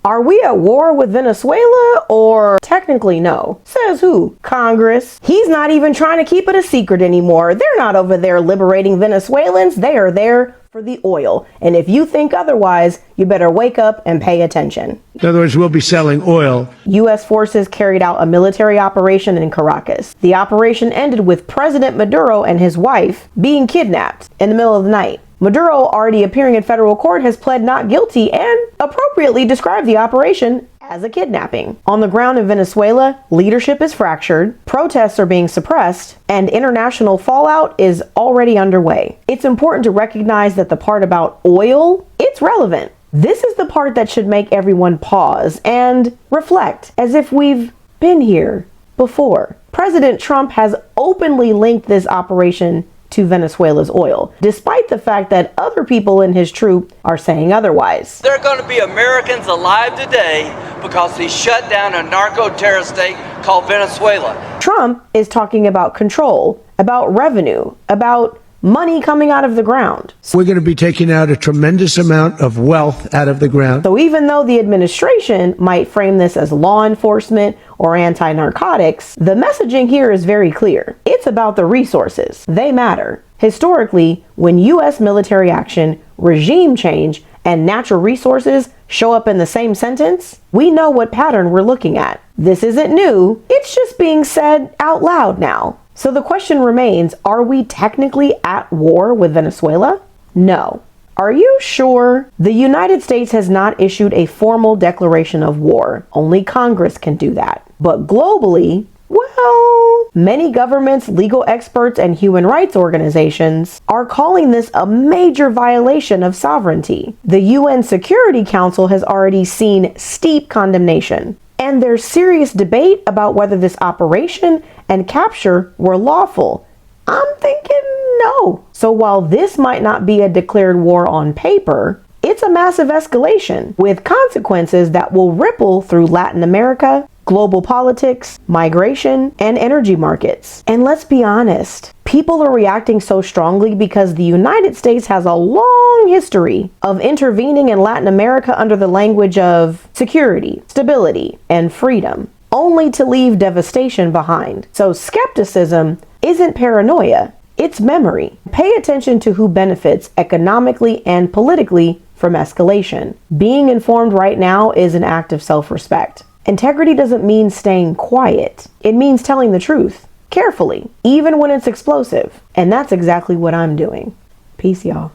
Are we at war with Venezuela or technically no? Says who? Congress. He's not even trying to keep it a secret anymore. They're not over there liberating Venezuelans. They are there for the oil. And if you think otherwise, you better wake up and pay attention. In other words, we'll be selling oil. U.S. forces carried out a military operation in Caracas. The operation ended with President Maduro and his wife being kidnapped in the middle of the night. Maduro, already appearing in federal court, has pled not guilty and appropriately described the operation as a kidnapping. On the ground in Venezuela, leadership is fractured, protests are being suppressed, and international fallout is already underway. It's important to recognize that the part about oil, it's relevant. This is the part that should make everyone pause and reflect, as if we've been here before. President Trump has openly linked this operation to Venezuela's oil, despite the fact that other people in his troop are saying otherwise. There are going to be Americans alive today because he shut down a narco-terrorist state called Venezuela. Trump is talking about control, about revenue, about money coming out of the ground. We're going to be taking out a tremendous amount of wealth out of the ground. So even though the administration might frame this as law enforcement or anti-narcotics, the messaging here is very clear. It's about the resources. They matter. Historically, when U.S. military action, regime change, and natural resources show up in the same sentence, we know what pattern we're looking at. This isn't new. It's just being said out loud now. So the question remains, are we technically at war with Venezuela? No. Are you sure? The United States has not issued a formal declaration of war. Only Congress can do that. But globally, well, many governments, legal experts, and human rights organizations are calling this a major violation of sovereignty. The UN Security Council has already seen steep condemnation. And there's serious debate about whether this operation and capture were lawful. I'm thinking no. So while this might not be a declared war on paper, it's a massive escalation with consequences that will ripple through Latin America, global politics, migration, and energy markets. And let's be honest, people are reacting so strongly because the United States has a long history of intervening in Latin America under the language of security, stability, and freedom, only to leave devastation behind. So skepticism isn't paranoia, it's memory. Pay attention to who benefits economically and politically from escalation. Being informed right now is an act of self-respect. Integrity doesn't mean staying quiet. It means telling the truth, carefully, even when it's explosive. And that's exactly what I'm doing. Peace, y'all.